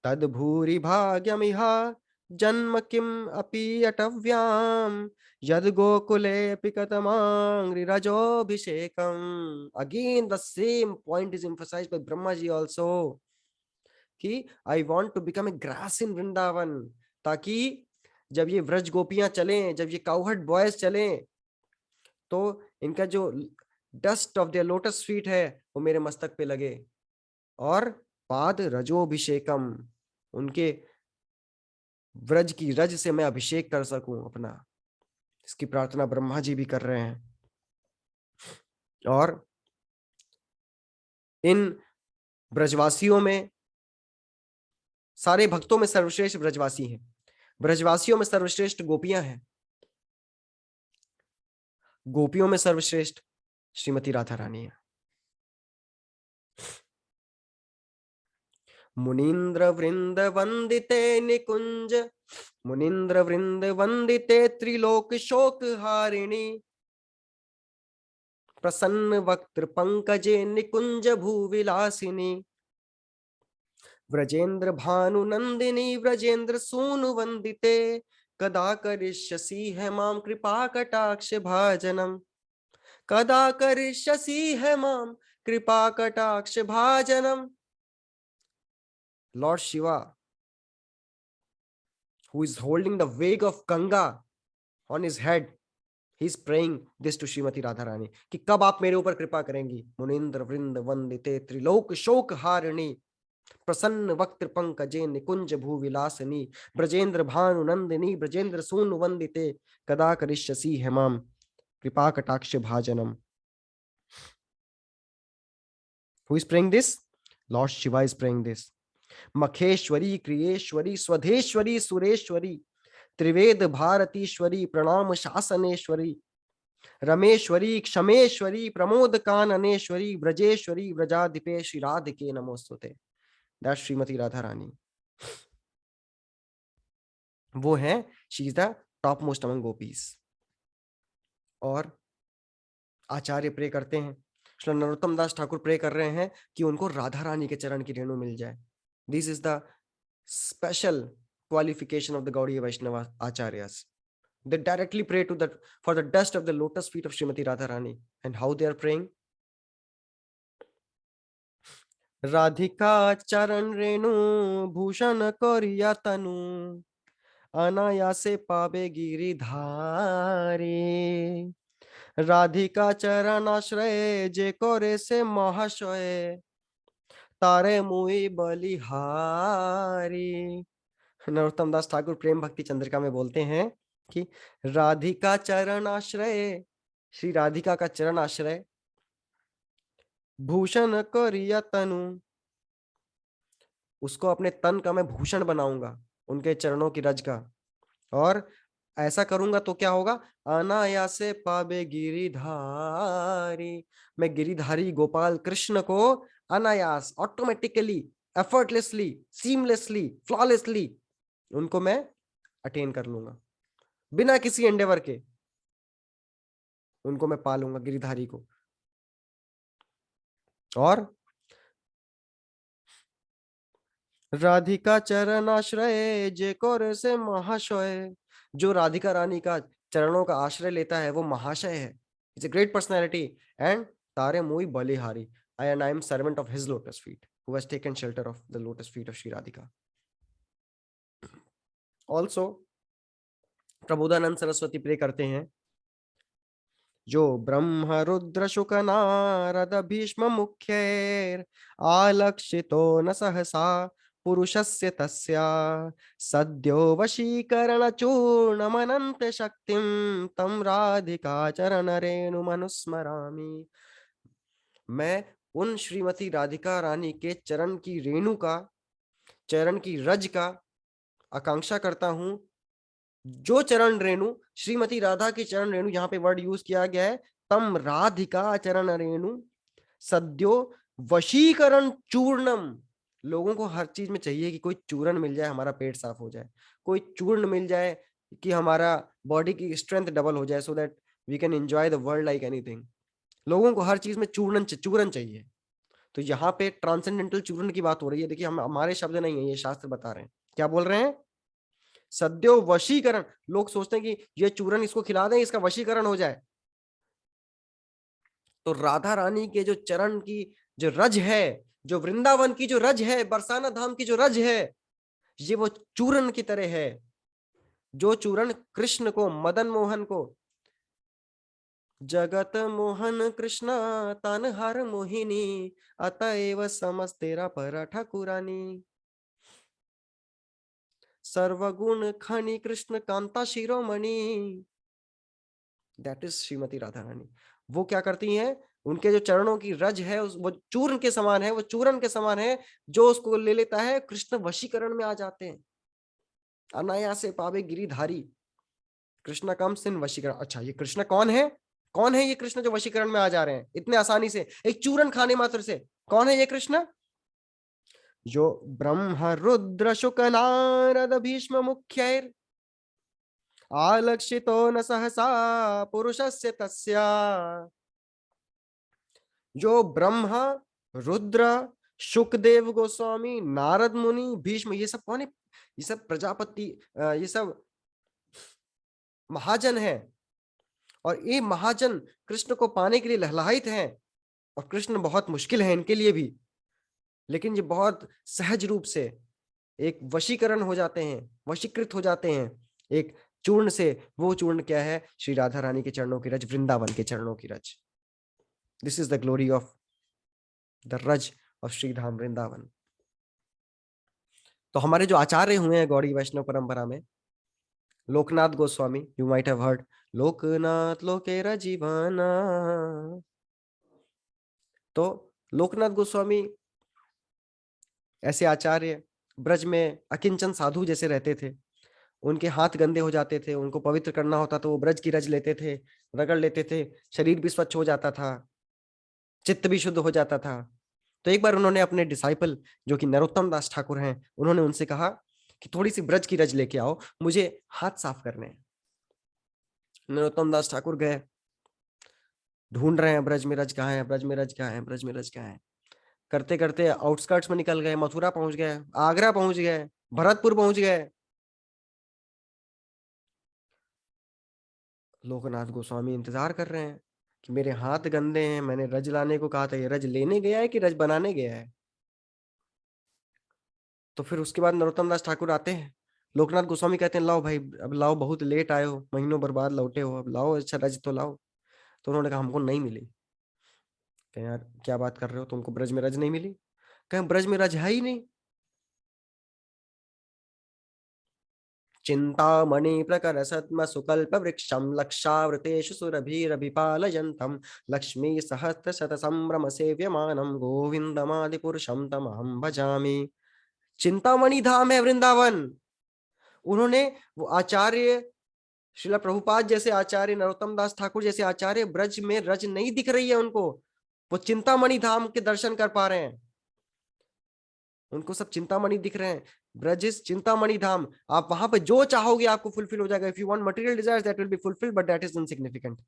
तद्भूरि भाग्यमिह जन्म किम अपि अटव्याम यद गोकुलेऽपि कतमाङ्घ्रिरजोऽभिषेकम्. Again the same point is emphasized by Brahma ji also कि I want to become a grass in Vrindavan, ताकि जब ये व्रज गोपियां चलें, जब ये काउहर्ड बॉयज चलें, तो इनका जो dust of their lotus feet है वो मेरे मस्तक पे लगे और पाद रजोभिषेकम, उनके व्रज की रज से मैं अभिषेक कर सकूं अपना. इसकी प्रार्थना ब्रह्मा जी भी कर रहे हैं. और इन ब्रजवासियों में, सारे भक्तों में सर्वश्रेष्ठ ब्रजवासी हैं. ब्रजवासियों में सर्वश्रेष्ठ गोपियां हैं. गोपियों में सर्वश्रेष्ठ श्रीमती राधा रानी है. मुनीन्द्र वृंद वंदिते निकुंज मुनीन्द्र वृंद वंदिते त्रिलोक शोक हारिणी प्रसन्न वक्त्र पंकजे निकुंज भूविलासिनी व्रजेंद्र भानु नंदिनी व्रजेंद्र सूनु वंदिते कदा करिष्यसि है माम कृपा कटाक्ष भाजनम कदा करिष्यसि है माम कृपा कटाक्ष भाजनम. Lord Shiva, who is holding the wave of Ganga on his head, he is praying this to Srimati Radharani कि कब आप मेरे ऊपर कृपा करेंगी. मुनिंद्र वृंद वंदिते त्रिलोक शोक हारिणी प्रसन्न वक्त्र पंकजे निकुंज भूविलासिनी ब्रजेंद्र भानु नंदिनी ब्रजेंद्र सूनु वंदिते कदा करिष्यसि हेमाम कृपा कटाक्ष भाजनम. Who is praying this? Lord Shiva is praying this. मखेश्वरी क्रियेश्वरी स्वधेश्वरी Sureshwari Trived भारतीश्वरी प्रणाम शासनेश्वरी रमेश्वरी क्षमेश्वरी प्रमोद काननेश्वरी ब्रजेश्वरी ब्रजाधिपे श्री राधिके नमोस्तुते. दैट श्रीमती राधा रानी, वो है, she is the top most among gopis. और आचार्य प्रे करते हैं, श्री नरोत्तम दास ठाकुर प्रे कर रहे हैं कि उनको राधा रानी के चरण की रेणु मिल जाए. This is the special qualification of the Gaudiya Vaishnava Acharyas. They directly pray for the dust of the lotus feet of Srimati Radharani. And how they are praying? Radhika charan renu bhushan koriya tanu anayase pabe giridhari Radhika charan ashray je kore se mahashaya तारे मुई बलिहारी. नरोत्तम दास ठाकुर प्रेम भक्ति चंद्रिका में बोलते हैं कि राधिका चरण आश्रय, श्री राधिका का चरण आश्रय, भूषण करिया तनु, उसको अपने तन का मैं भूषण बनाऊंगा, उनके चरणों की रज का। और ऐसा करूंगा तो क्या होगा, अनायासे पावे गिरिधारी, मैं गिरिधारी गोपाल कृष्ण को अनायास, ऑटोमेटिकली, एफर्टलेसली, सीमलेसली, फ्लॉलेसली उनको मैं अटेन कर लूंगा, बिना किसी एंडेवर के उनको मैं पा लूंगा गिरिधारी को। और राधिका चरणाश्रय जे कोर से महाशय, जो राधिका रानी का चरणों का आश्रय लेता है वो महाशय है, it's a great personality. And तारे मुई बलिहारी, I am servant of his lotus feet, who has taken shelter of the lotus feet of Shri Radhika. Also Prabodhananda Saraswati pray करते हैं, जो ब्रह्म रुद्र शुक नारद भीष्म मुख्यैर आलक्षितो न सहसा पुरुषस्य तस्या, सद्यो वशीकरण चूर्णमनंत शक्तिम तम राधिका चरण रेणु मनुस्मरामि। मैं उन श्रीमती राधिका रानी के चरण की रेणु का, चरण की रज का आकांक्षा करता हूं। जो चरण रेणु, श्रीमती राधा की चरण रेणु, यहां पे वर्ड यूज किया गया है, तम राधिका चरण रेणु सद्यो वशीकरण चूर्णम। लोगों को हर चीज में चाहिए कि कोई चूर्ण मिल जाए, हमारा पेट साफ हो जाए, कोई चूर्ण मिल जाए कि हमारा बॉडी की स्ट्रेंथ डबल हो जाए, so that we can enjoy the world like anything. लोगों को हर चीज में चूर्ण चाहिए। तो यहाँ पे ट्रांसेंडेंटल चूर्ण की बात हो रही है। देखिए, हम, हमारे शब्द नहीं है, ये शास्त्र बता रहे हैं। क्या बोल रहे हैं, सद्यो वशीकरण। लोग सोचते हैं कि ये चूरन इसको खिला दें, इसका वशीकरण हो जाए। तो राधा रानी के जो चरण की जो रज है, जो वृंदावन की जो रज है, बरसाना धाम की जो रज है, ये वो चूरन की तरह है। जो चूरन कृष्ण को, मदन मोहन को, जगत मोहन कृष्ण तन हर मोहिनी अतएव समस्तेरा पर ठाकुरानी, सर्वगुण खनि कृष्ण कांता शिरोमणि, दैट इज श्रीमती राधा रानी। वो क्या करती हैं, उनके जो चरणों की रज है वो चूर्ण के समान है, वो चूर्ण के समान है। जो उसको ले लेता है, कृष्ण वशीकरण में आ जाते हैं। अनायासे पावे गिरिधारी, कृष्ण कम सिन वशीकरण। अच्छा, ये कृष्ण कौन है, कौन है ये कृष्ण जो वशीकरण में आ जा रहे हैं इतने आसानी से, एक चूर्ण खाने मात्र से? कौन है ये कृष्ण? जो ब्रह्म रुद्र शुक नारद भीष्म मुख्य आलक्षितो न सहसा पुरुषस्य तस्या, जो ब्रह्मा, रुद्र, शुकदेव गोस्वामी, नारद मुनि, भीष्म, ये सब कौन है? ये सब प्रजापति, ये सब महाजन है। और ये महाजन कृष्ण को पाने के लिए लहलायित हैं। और कृष्ण बहुत मुश्किल है इनके लिए भी, लेकिन ये बहुत सहज रूप से एक वशीकरण हो जाते हैं, वशीकृत हो जाते हैं एक चूर्ण से। वो चूर्ण क्या है? श्री राधा रानी के चरणों की रज, वृंदावन के चरणों की रज। This is the glory of the रज ऑफ श्रीधाम वृंदावन। तो हमारे जो आचार्य हुए हैं गौड़ी वैष्णव परंपरा में, Lokanath Goswami, you might have heard, Lokanath लोकेरा जीवाना। तो लोकनाथ गोस्वामी ऐसे आचार्य ब्रज में अकिंचन साधु जैसे रहते थे। उनके हाथ गंदे हो जाते थे, उनको पवित्र करना होता तो वो ब्रज की रज लेते थे, रगड़ लेते थे, शरीर भी स्वच्छ हो जाता था, चित्त भी शुद्ध हो जाता था। तो एक बार उन्होंने अपने डिसाइपल जो कि नरोत्तम दास ठाकुर हैं, उन्होंने उनसे कहा कि थोड़ी सी ब्रज की रज लेके आओ, मुझे हाथ साफ करने हैं। नरोत्तम दास ठाकुर गए, ढूंढ रहे हैं ब्रज में रज कहाँ है, ब्रज में रज कहाँ है, ब्रज में रज कहाँ है। करते करते आउटस्कर्ट्स में निकल गए, मथुरा पहुंच गए, आगरा पहुंच गए, भरतपुर पहुंच गए। लोकनाथ गोस्वामी इंतजार कर रहे हैं कि मेरे हाथ गंदे हैं, मैंने रज लाने को कहा था, ये रज लेने गया है कि रज बनाने गया है? तो फिर उसके बाद नरोत्तम दास ठाकुर आते हैं। लोकनाथ गोस्वामी कहते हैं, लाओ भाई, अब लाओ, बहुत लेट आए हो, महीनों बर्बाद लौटे हो, अब लाओ, अच्छा रज तो लाओ। तो उन्होंने कहा, हमको नहीं मिली। कहें, यार क्या बात कर रहे हो, तुमको ब्रज में रज नहीं मिली? कहें, ब्रज में रज है ही नहीं। चिंतामणि प्रकर सत्म सुकल्प वृक्षम लक्षावृतेषु सुरभिरभिपालयन्तम लक्ष्मी सहस्त्र शत संभ्रम सेव्यमानं गोविंदमादि पुरुषम तमहं भजामि। चिंतामणि धाम है वृंदावन। उन्होंने वो आचार्य श्रीला प्रभुपाद जैसे आचार्य, नरोत्तम दास ठाकुर जैसे आचार्य, ब्रज में रज नहीं दिख रही है उनको, वो चिंतामणि धाम के दर्शन कर पा रहे हैं, उनको सब चिंतामणि दिख रहे हैं। ब्रज इज चिंतामणि धाम। आप वहां पे जो चाहोगे आपको फुलफिल हो जाएगा। If you want material desires that will be fulfilled, but that is insignificant.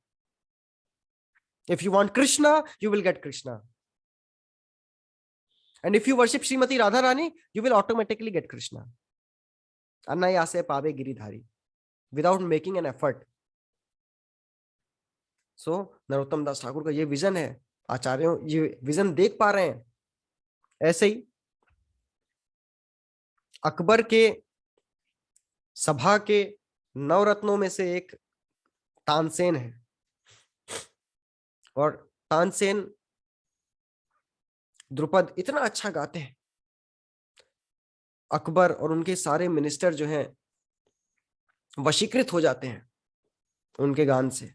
If you want Krishna you will get Krishna, and if you worship Shrimati Radha Rani you will automatically get Krishna. अनायासे पावे Giridhari, without making an effort. So Narottam Das Thakur का ये vision है, आचार्यों ये vision देख पा रहे हैं। ऐसे ही अकबर के सभा के नवरत्नों में से एक तानसेन है, और तानसेन द्रुपद इतना अच्छा गाते हैं, अकबर और उनके सारे मिनिस्टर जो हैं वशीकृत हो जाते हैं उनके गान से।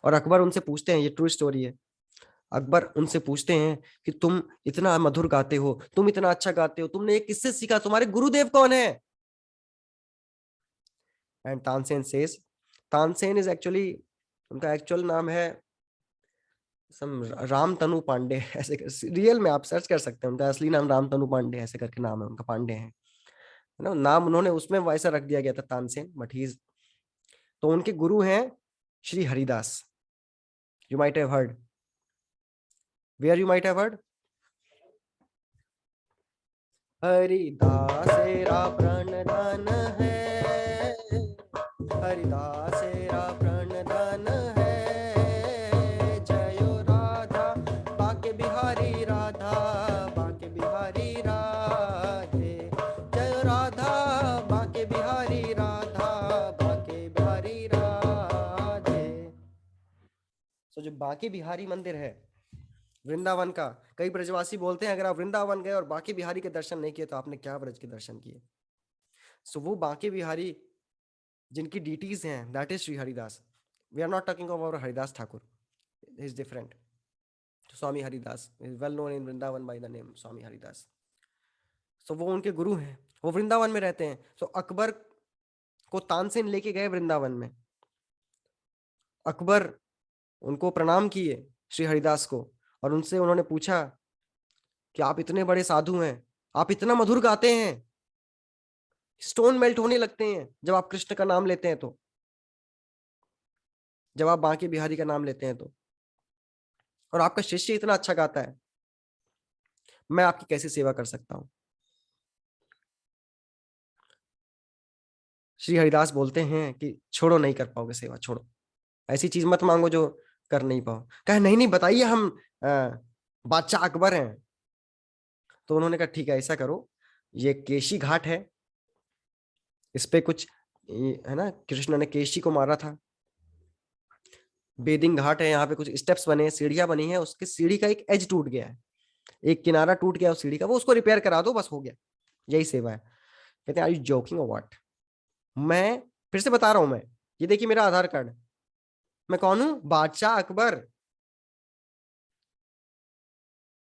और अकबर उनसे पूछते हैं, ये ट्रू स्टोरी है, अकबर उनसे पूछते हैं कि तुम इतना मधुर गाते हो, तुम इतना अच्छा गाते हो, तुमने ये किससे सीखा, तुम्हारे गुरुदेव कौन है? And Tansen says, Tansen is actually, उनका एक्चुअल नाम है सम रामतनु पांडे ऐसे रियल में आप सर्च कर सकते हैं, उनका असली नाम रामतनु पांडे ऐसे करके नाम है उनका, पांडे है ना नाम, उन्होंने उसमें वैसा रख दिया गया था तानसेन, बट ही इज। तो उनके गुरु हैं Shri Haridas, you might have heard, where you might have heard, हरिदासेरा प्रणदान है, हरिदासेरा प्रणदान है, जयो राधा बाके बिहारी राधा, बाके बिहारी राधे, जयो राधा बाके बिहारी राधा, बाके बिहारी राधे। सो जो बाके बिहारी मंदिर है वृंदावन का, कई ब्रजवासी बोलते हैं अगर आप वृंदावन गए और बांके बिहारी के दर्शन नहीं किए तो आपने क्या ब्रज के दर्शन किए। सो वो बांके बिहारी जिनकी डीटीज हैं, that is Shri Haridas. We are not talking about Haridas Thakur, is different. Swami Haridas is well known in Vrindavan by the name Swami Haridas. So वो उनके गुरु हैं, वो वृंदावन में रहते हैं। सो अकबर को तानसेन लेके गए वृंदावन में, अकबर उनको प्रणाम किए श्री हरिदास को, और उनसे उन्होंने पूछा कि आप इतने बड़े साधु हैं, आप इतना मधुर गाते हैं, स्टोन मेल्ट होने लगते हैं जब आप कृष्ण का नाम लेते हैं तो, जब आप बांके बिहारी का नाम लेते हैं तो, और आपका शिष्य इतना अच्छा गाता है, मैं आपकी कैसे सेवा कर सकता हूं? श्री हरिदास बोलते हैं कि छोड़ो, नहीं कर पाओगे सेवा, छोड़ो, ऐसी चीज मत मांगो जो कर नहीं पाओ। कहे नहीं नहीं बताइए, हम बादशाह अकबर हैं। तो उन्होंने कहा ठीक है, ऐसा करो, ये केशी घाट है, इस पे कुछ है ना, कृष्ण ने केशी को मारा था, बेदिंग घाट है, यहाँ पे कुछ स्टेप्स बने हैं, सीढ़ियां बनी है, उसके सीढ़ी का एक एज टूट गया है, एक किनारा टूट गया उस सीढ़ी का, वो उसको रिपेयर करा दो, बस हो गया, यही सेवा है। कहते हैं आर यू जोकिंग और व्हाट? मैं फिर से बता रहा हूं, मैं ये देखिए मेरा आधार कार्ड, मैं कौन हूं? बादशाह अकबर।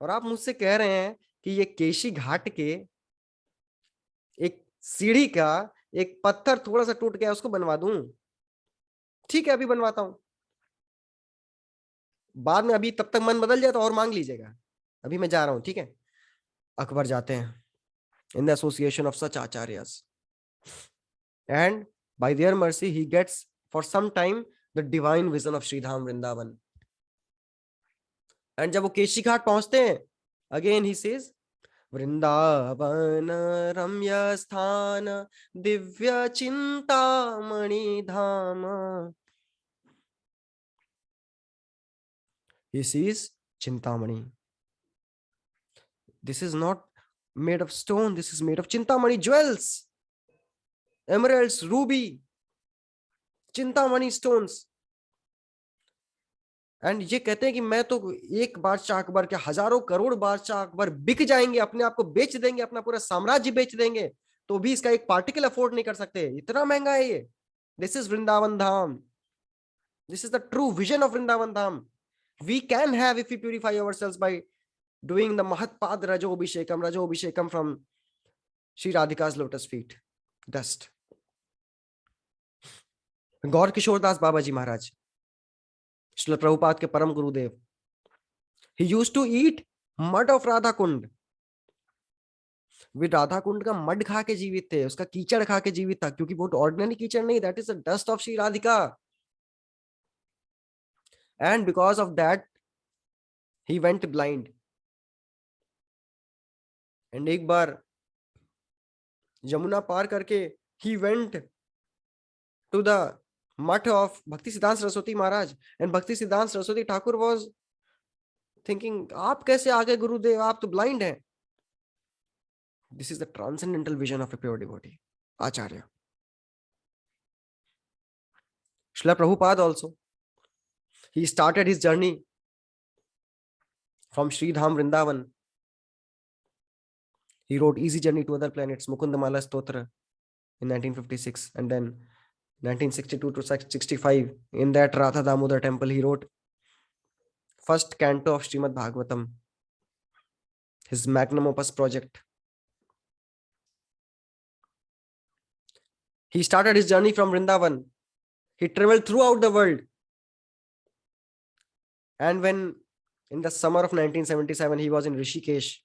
और आप मुझसे कह रहे हैं कि ये केशी घाट के एक सीढ़ी का एक पत्थर थोड़ा सा टूट गया, उसको बनवा दूं? ठीक है, अभी बनवाता हूं, बाद में, अभी तब तक मन बदल जाए तो और मांग लीजिएगा, अभी मैं जा रहा हूं, ठीक है? अकबर जाते हैं in the association of such acharyas, and by their mercy he gets for some time the divine vision of Sri Dham Vrindavan. And जब वो केशी घाट पहुंचते हैं, again he says वृंदावन रम्य स्थान दिव्य चिंतामणि धाम, he sees Chintamani, this is not made of stone, this is made of Chintamani jewels, emeralds, ruby, Chintamani stones। And ये कहते हैं कि मैं तो एक बादशाह अकबर के हजारों करोड़ बादशाह अकबर बिक जाएंगे, अपने आप को बेच देंगे, अपना पूरा साम्राज्य बेच देंगे, तो भी इसका एक पार्टिकल अफोर्ड नहीं कर सकते, इतना महंगा है ये। This is Vrindavan Dham, this is the true vision of Vrindavan Dham. We can have if we purify ourselves by doing the Mahatpad Rajo Abhishekam from Shri Radhika's lotus feet, dust. गौर किशोर दास बाबा जी महाराज, श्रील प्रभुपाद के परम गुरुदेव, he used to eat mud of Radha Kund. वे राधा कुंड का mud खा के जीवित थे, उसका कीचड़ खा के जीवित था, क्योंकि वो ऑर्डिनरी कीचड़ नहीं, that is the dust of Shri Radhika. And because of that he went blind. And एक बार यमुना पार करके ही वेंट टू द मठ ऑफ भक्ति सिद्धांत सरस्वती महाराज, एंड भक्ति सिद्धांत सरस्वती ठाकुर वाज थिंकिंग, आप कैसे आगे गुरुदेव, आप तो ब्लाइंड हैं. This is the transcendental vision of a pure devotee, Acharya. Srila Prabhupada also, he started his journey from Sri Dham Vrindavan. He wrote Easy Journey to Other Planets, Mukundamala Stotra in 1956, and then 1962 to 65, in that Radha Damodar temple, he wrote first canto of Srimad Bhagavatam, his magnum opus project. He started his journey from Vrindavan. He traveled throughout the world. And when in the summer of 1977, he was in Rishikesh,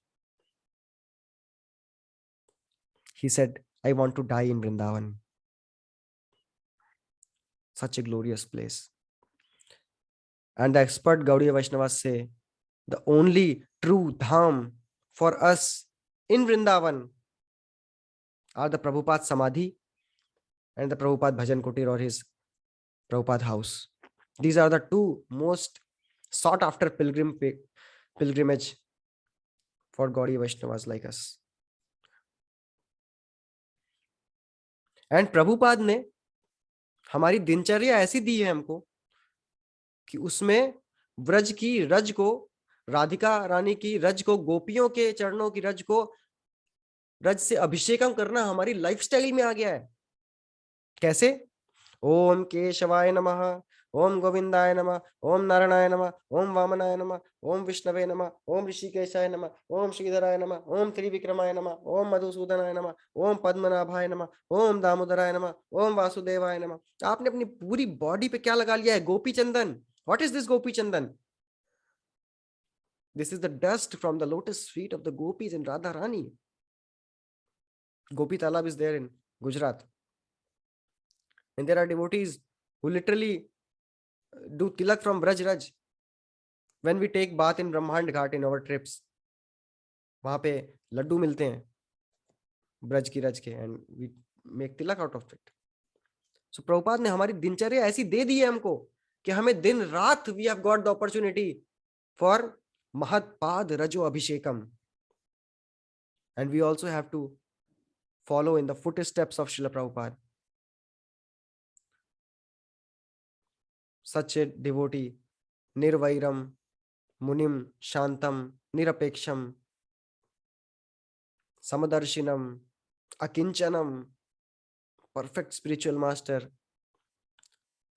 he said, I want to die in Vrindavan. Such a glorious place. And the expert Gaudiya Vaishnavas say, the only true dham for us in Vrindavan are the Prabhupada Samadhi and the Prabhupada Bhajan Kutir, or his Prabhupada house. These are the two most sought after pilgrimage for Gaudiya Vaishnavas like us. And Prabhupada ने हमारी दिनचर्या ऐसी दी है हमको कि उसमें व्रज की रज को, राधिका रानी की रज को, गोपियों के चरणों की रज को, रज से अभिषेकम करना हमारी लाइफस्टाइल में आ गया है. कैसे? ओम केशवाय नमः, ओम गोविंदाय नमः, ओम नारायणाय नमः, ओम वामनाय नमः, ओम विष्णवे नमः, ओम ऋषिकेशाय नमः, ओम श्रीधराय नमः, ओम त्रिविक्रमाय नमः, ओम मधुसूदनाय नमः, ओम पद्मनाभाय नमः, ओम दामोदराय नमः, ओम वासुदेवाय नमः. आपने अपनी पूरी बॉडी पे क्या लगा लिया है? Gopi chandan. What is this gopi chandan? This is the dust from the lotus feet of the gopis in Radha Rani. Gopi Talab is there in Gujarat. And there are devotees who literally do tilak from Braj Raj. When we take bath in Brahmand Ghat in our trips, वहां पे लड्डू मिलते हैं ब्रज की रज के, and we make tilak out of it. So Prabhupada ने हमारी दिनचर्या ऐसी दे दी है हमको कि हमें दिन रात we have got the opportunity for Mahatpad Rajo Abhishekam. And we also have to follow in the footsteps of Srila Prabhupada. Such a devotee, Nirvairam, Munim, Shantam, Nirapeksham, Samadarshinam, Akinchanam, perfect spiritual master.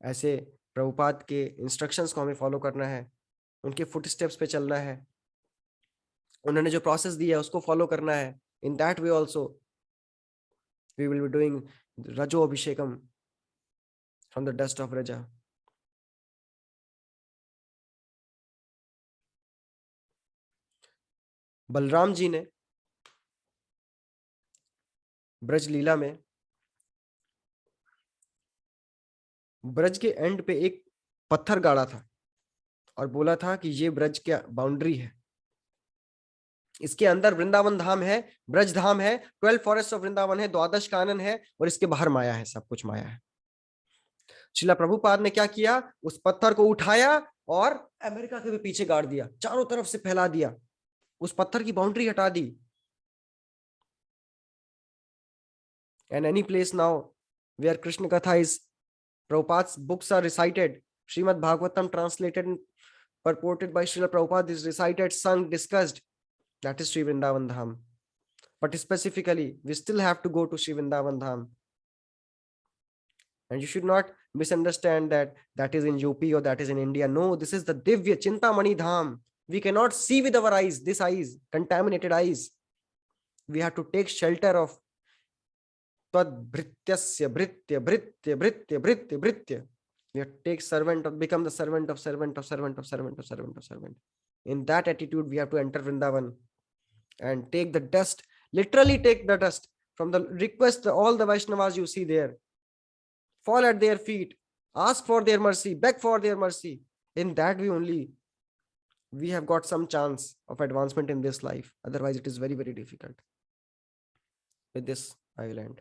ऐसे प्रभुपाद के instructions को हमें follow करना है, उनके footsteps पे चलना है, उन्होंने जो प्रोसेस दिया है उसको फॉलो करना है. In that way also we will be doing रजो अभिषेकम फ्रॉम द डस्ट ऑफ रजा. बलराम जी ने ब्रज लीला में ब्रज के एंड पे एक पत्थर गाड़ा था और बोला था कि ये ब्रज की बाउंड्री है, इसके अंदर वृंदावन धाम है, ब्रज धाम है, 12 फॉरेस्ट ऑफ वृंदावन है, द्वादश कानन है, और इसके बाहर माया है, सब कुछ माया है. श्रीला प्रभुपाद ने क्या किया? उस पत्थर को उठाया और अमेरिका के भी पीछे गाड़ दिया, चारों तरफ से फैला दिया, उस पत्थर की बाउंड्री हटा दी. And any place now where Krishna katha is, Prabhupada's books are recited, Srimad Bhagavatam translated and purported by Srila Prabhupada is recited, sung, discussed, that is Sri Vrindavan Dham. But specifically, we still have to go to Sri Vrindavan Dham. And you should not misunderstand that that is in UP or that is in India. No, this is the Divya Chintamani Dham. We cannot see with our eyes, this eyes, contaminated eyes. we have to take shelter of Tvad Bhrityasya Bhritya Bhritya Bhritya Bhritya Bhritya. We have to take servant of, become the servant of servant of servant of servant of servant of servant. In that attitude, we have to enter Vrindavan and take the dust, literally take the dust from the request, all the Vaishnavas you see there, fall at their feet, ask for their mercy, beg for their mercy. In that way only we have got some chance of advancement in this life. Otherwise, it is very, very difficult. With this, I will end.